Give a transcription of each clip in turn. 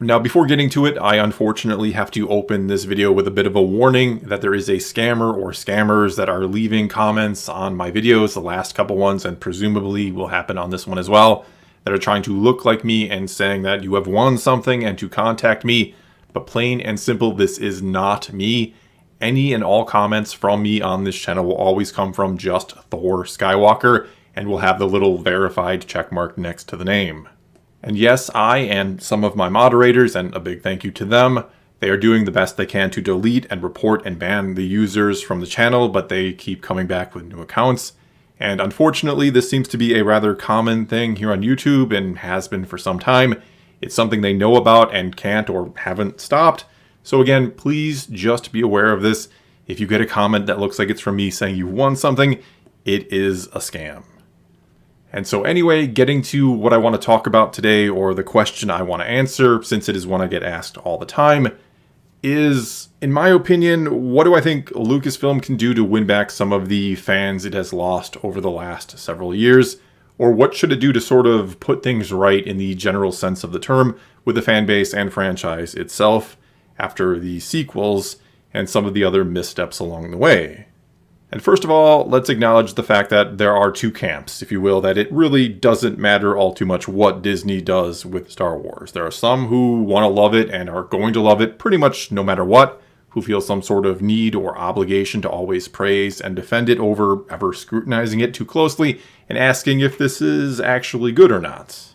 Now, before getting to it, I unfortunately have to open this video with a bit of a warning that there is a scammer or scammers that are leaving comments on my videos, the last couple ones, and presumably will happen on this one as well, that are trying to look like me and saying that you have won something and to contact me. But plain and simple, this is not me. Any and all comments from me on this channel will always come from just Thor Skywalker and will have the little verified checkmark next to the name. And yes, I and some of my moderators, and a big thank you to them, they are doing the best they can to delete and report and ban the users from the channel, but they keep coming back with new accounts. And unfortunately, this seems to be a rather common thing here on YouTube and has been for some time. It's something they know about and can't or haven't stopped. So again, please just be aware of this. If you get a comment that looks like it's from me saying you won something, it is a scam. And so anyway, getting to what I want to talk about today, or the question I want to answer, since it is one I get asked all the time, is, in my opinion, what do I think Lucasfilm can do to win back some of the fans it has lost over the last several years? Or what should it do to sort of put things right in the general sense of the term with the fan base and franchise itself after the sequels and some of the other missteps along the way? And first of all, let's acknowledge the fact that there are two camps, if you will, that it really doesn't matter all too much what Disney does with Star Wars. There are some who want to love it and are going to love it pretty much no matter what, who feel some sort of need or obligation to always praise and defend it over ever scrutinizing it too closely and asking if this is actually good or not.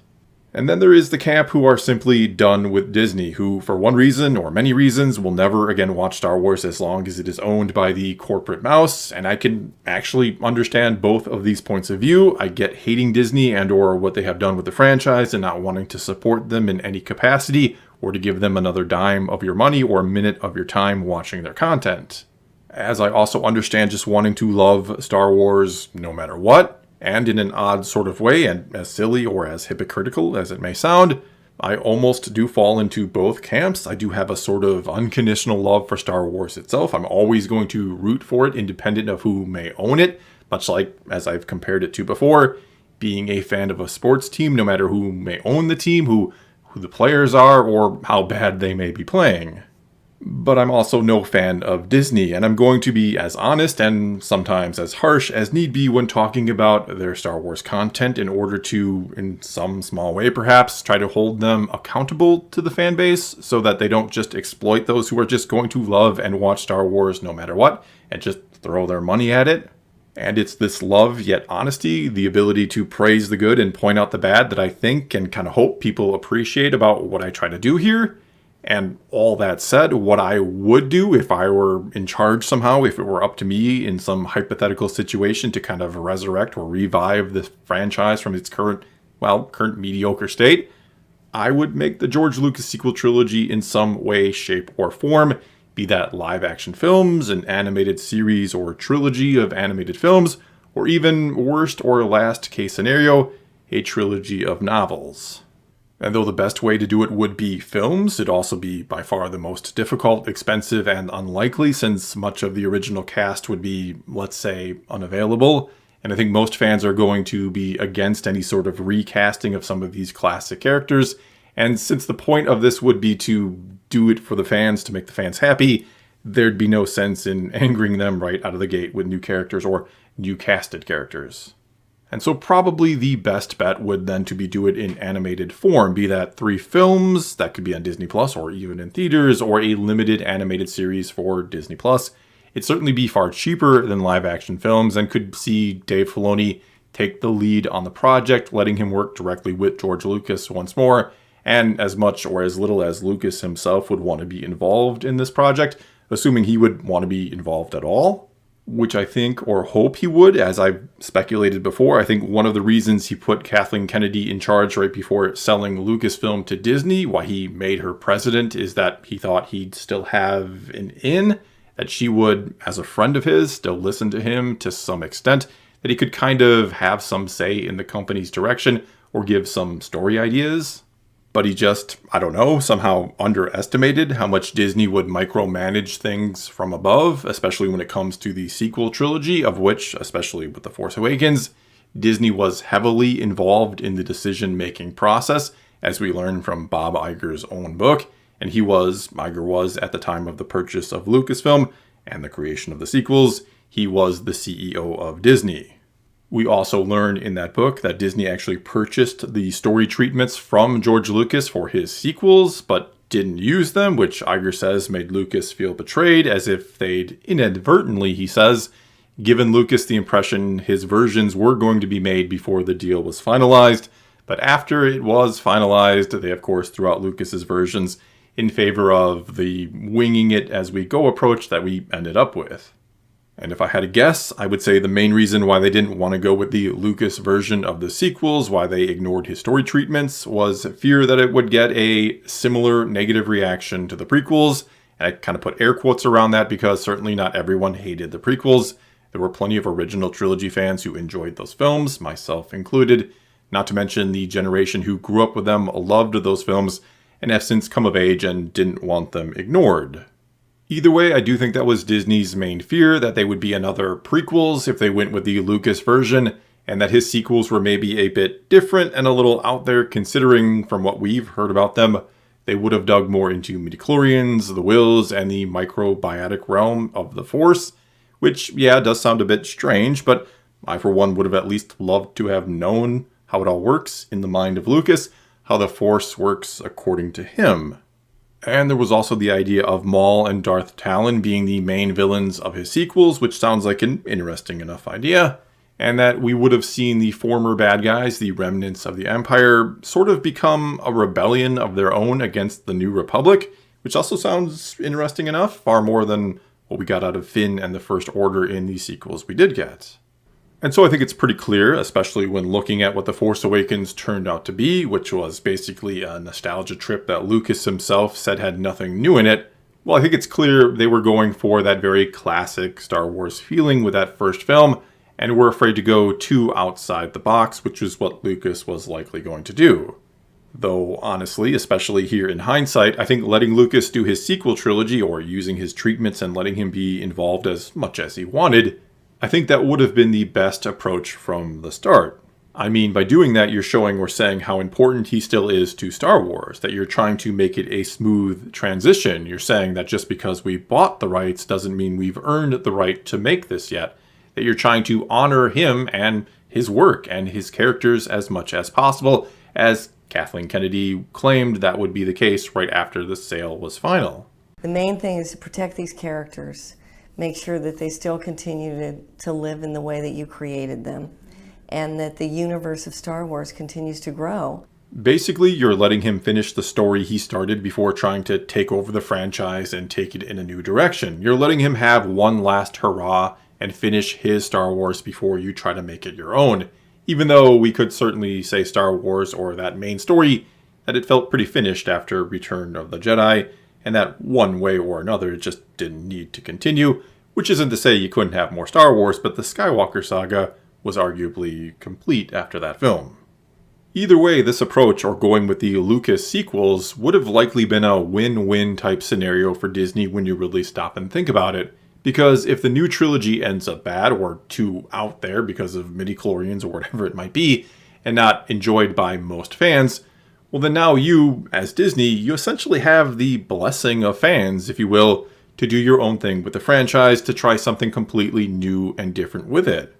And then there is the camp who are simply done with Disney, who for one reason or many reasons will never again watch Star Wars as long as it is owned by the corporate mouse. And I can actually understand both of these points of view. I get hating Disney and or what they have done with the franchise and not wanting to support them in any capacity or to give them another dime of your money or a minute of your time watching their content. As I also understand just wanting to love Star Wars no matter what. And in an odd sort of way, and as silly or as hypocritical as it may sound, I almost do fall into both camps. I do have a sort of unconditional love for Star Wars itself. I'm always going to root for it, independent of who may own it, much like, as I've compared it to before, being a fan of a sports team, no matter who may own the team, who the players are, or how bad they may be playing. But I'm also no fan of Disney, and I'm going to be as honest and sometimes as harsh as need be when talking about their Star Wars content in order to, in some small way perhaps, try to hold them accountable to the fan base so that they don't just exploit those who are just going to love and watch Star Wars no matter what and just throw their money at it. And it's this love yet honesty, the ability to praise the good and point out the bad that I think and kind of hope people appreciate about what I try to do here. And all that said, what I would do if I were in charge somehow, if it were up to me in some hypothetical situation to kind of resurrect or revive this franchise from its current mediocre state, I would make the George Lucas sequel trilogy in some way, shape, or form, be that live action films, an animated series or trilogy of animated films, or even worst or last case scenario, a trilogy of novels. And though the best way to do it would be films, it'd also be by far the most difficult, expensive, and unlikely since much of the original cast would be, let's say, unavailable. And I think most fans are going to be against any sort of recasting of some of these classic characters. And since the point of this would be to do it for the fans, to make the fans happy, there'd be no sense in angering them right out of the gate with new characters or new casted characters. And so probably the best bet would then to be do it in animated form, be that 3 films that could be on Disney Plus or even in theaters, or a limited animated series for Disney Plus. It'd certainly be far cheaper than live action films and could see Dave Filoni take the lead on the project, letting him work directly with George Lucas once more, and as much or as little as Lucas himself would want to be involved in this project, assuming he would want to be involved at all. Which I think or hope he would, as I've speculated before. I think one of the reasons he put Kathleen Kennedy in charge right before selling Lucasfilm to Disney, why he made her president, is that he thought he'd still have an in, that she would, as a friend of his, still listen to him to some extent, that he could kind of have some say in the company's direction or give some story ideas. But he just, I don't know, somehow underestimated how much Disney would micromanage things from above, especially when it comes to the sequel trilogy, of which, especially with The Force Awakens, Disney was heavily involved in the decision-making process as we learn from Bob Iger's own book, and Iger was, at the time of the purchase of Lucasfilm and the creation of the sequels, he was the CEO of Disney. We also learn in that book that Disney actually purchased the story treatments from George Lucas for his sequels, but didn't use them, which Iger says made Lucas feel betrayed, as if they'd inadvertently, he says, given Lucas the impression his versions were going to be made before the deal was finalized. But after it was finalized, they of course threw out Lucas's versions in favor of the winging it as we go approach that we ended up with. And if I had to guess, I would say the main reason why they didn't want to go with the Lucas version of the sequels, why they ignored his story treatments, was fear that it would get a similar negative reaction to the prequels. And I kind of put air quotes around that because certainly not everyone hated the prequels. There were plenty of original trilogy fans who enjoyed those films, myself included. Not to mention the generation who grew up with them loved those films and have since come of age and didn't want them ignored. Either way, I do think that was Disney's main fear, that they would be another prequels if they went with the Lucas version, and that his sequels were maybe a bit different and a little out there considering from what we've heard about them. They would have dug more into midichlorians, the wills, and the microbiotic realm of the Force, which, yeah, does sound a bit strange, but I for one would have at least loved to have known how it all works in the mind of Lucas, how the Force works according to him. And there was also the idea of Maul and Darth Talon being the main villains of his sequels, which sounds like an interesting enough idea, and that we would have seen the former bad guys, the remnants of the Empire, sort of become a rebellion of their own against the New Republic, which also sounds interesting enough, far more than what we got out of Finn and the First Order in the sequels we did get. And so I think it's pretty clear, especially when looking at what The Force Awakens turned out to be, which was basically a nostalgia trip that Lucas himself said had nothing new in it. Well, I think it's clear they were going for that very classic Star Wars feeling with that first film, and were afraid to go too outside the box, which is what Lucas was likely going to do. Though, honestly, especially here in hindsight, I think letting Lucas do his sequel trilogy, or using his treatments and letting him be involved as much as he wanted, I think that would have been the best approach from the start. I mean, by doing that, you're showing or saying how important he still is to Star Wars, that you're trying to make it a smooth transition. You're saying that just because we bought the rights doesn't mean we've earned the right to make this yet, that you're trying to honor him and his work and his characters as much as possible, as Kathleen Kennedy claimed that would be the case right after the sale was final. The main thing is to protect these characters. Make sure that they still continue to live in the way that you created them, and that the universe of Star Wars continues to grow. Basically, you're letting him finish the story he started before trying to take over the franchise and take it in a new direction. You're letting him have one last hurrah and finish his Star Wars before you try to make it your own. Even though we could certainly say Star Wars, or that main story, that it felt pretty finished after Return of the Jedi, and that one way or another it just didn't need to continue, which isn't to say you couldn't have more Star Wars, but the Skywalker saga was arguably complete after that film. Either way, this approach, or going with the Lucas sequels, would have likely been a win-win type scenario for Disney when you really stop and think about it, because if the new trilogy ends up bad or too out there because of midichlorians or whatever it might be, and not enjoyed by most fans, well then now you, as Disney, you essentially have the blessing of fans, if you will, to do your own thing with the franchise, to try something completely new and different with it.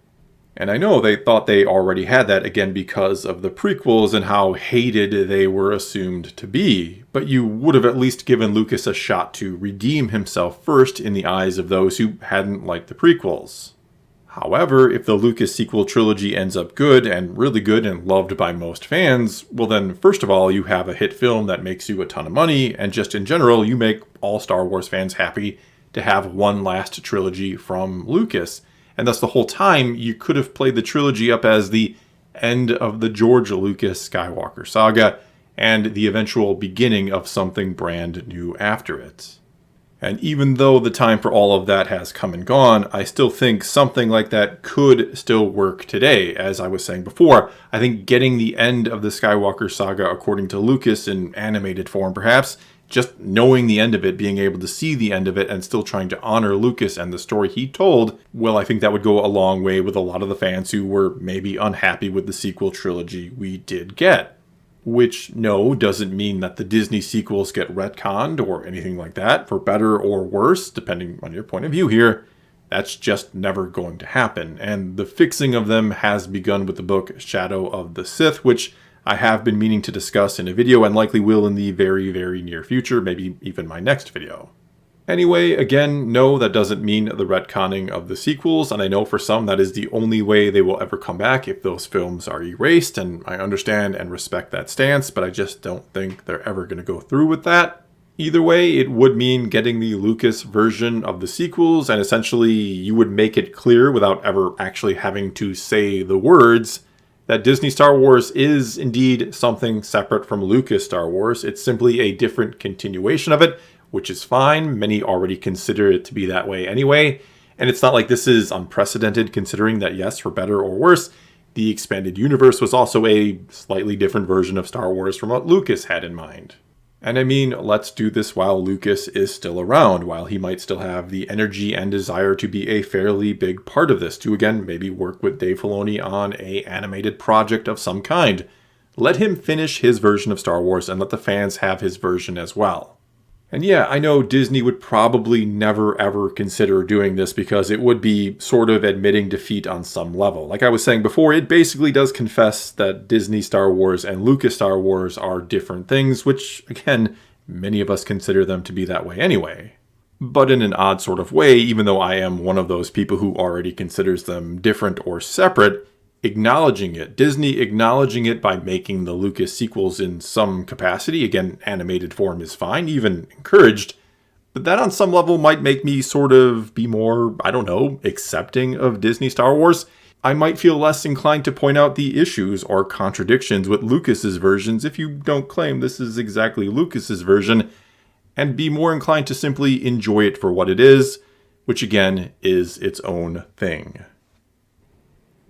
And I know they thought they already had that, again because of the prequels and how hated they were assumed to be, but you would have at least given Lucas a shot to redeem himself first in the eyes of those who hadn't liked the prequels. However, if the Lucas sequel trilogy ends up good and really good and loved by most fans, well then, first of all, you have a hit film that makes you a ton of money, and just in general, you make all Star Wars fans happy to have one last trilogy from Lucas. And thus the whole time, you could have played the trilogy up as the end of the George Lucas Skywalker saga, and the eventual beginning of something brand new after it. And even though the time for all of that has come and gone, I still think something like that could still work today. As I was saying before, I think getting the end of the Skywalker saga according to Lucas in animated form perhaps, just knowing the end of it, being able to see the end of it and still trying to honor Lucas and the story he told, well, I think that would go a long way with a lot of the fans who were maybe unhappy with the sequel trilogy we did get. Which, no, doesn't mean that the Disney sequels get retconned or anything like that, for better or worse, depending on your point of view here. That's just never going to happen, and the fixing of them has begun with the book Shadow of the Sith, which I have been meaning to discuss in a video and likely will in the very, very near future, maybe even my next video. Anyway, again, no, that doesn't mean the retconning of the sequels, and I know for some that is the only way they will ever come back if those films are erased, and I understand and respect that stance, but I just don't think they're ever going to go through with that. Either way, it would mean getting the Lucas version of the sequels, and essentially you would make it clear without ever actually having to say the words that Disney Star Wars is indeed something separate from Lucas Star Wars. It's simply a different continuation of it, which is fine. Many already consider it to be that way anyway. And it's not like this is unprecedented, considering that, yes, for better or worse, the expanded universe was also a slightly different version of Star Wars from what Lucas had in mind. And I mean, let's do this while Lucas is still around, while he might still have the energy and desire to be a fairly big part of this, to again, maybe work with Dave Filoni on an animated project of some kind. Let him finish his version of Star Wars and let the fans have his version as well. And yeah, I know Disney would probably never ever consider doing this because it would be sort of admitting defeat on some level. Like I was saying before, it basically does confess that Disney Star Wars and Lucas Star Wars are different things, which again, many of us consider them to be that way anyway. But in an odd sort of way, even though I am one of those people who already considers them different or separate, acknowledging it, Disney acknowledging it by making the Lucas sequels in some capacity, again, animated form is fine, even encouraged, but that on some level might make me sort of be more, I don't know, accepting of Disney Star Wars. I might feel less inclined to point out the issues or contradictions with Lucas's versions if you don't claim this is exactly Lucas's version, and be more inclined to simply enjoy it for what it is, which again is its own thing.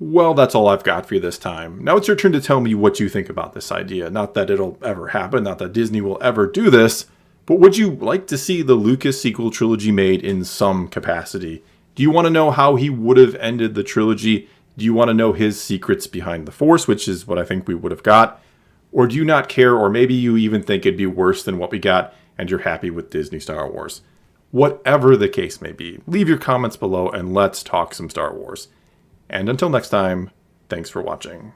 Well, that's all I've got for you this time. Now it's your turn to tell me what you think about this idea. Not that it'll ever happen, not that Disney will ever do this, but would you like to see the Lucas sequel trilogy made in some capacity? Do you want to know how he would have ended the trilogy? Do you want to know his secrets behind the Force, which is what I think we would have got? Or do you not care, or maybe you even think it'd be worse than what we got and you're happy with Disney Star Wars? Whatever the case may be, leave your comments below and let's talk some Star Wars. And until next time, thanks for watching.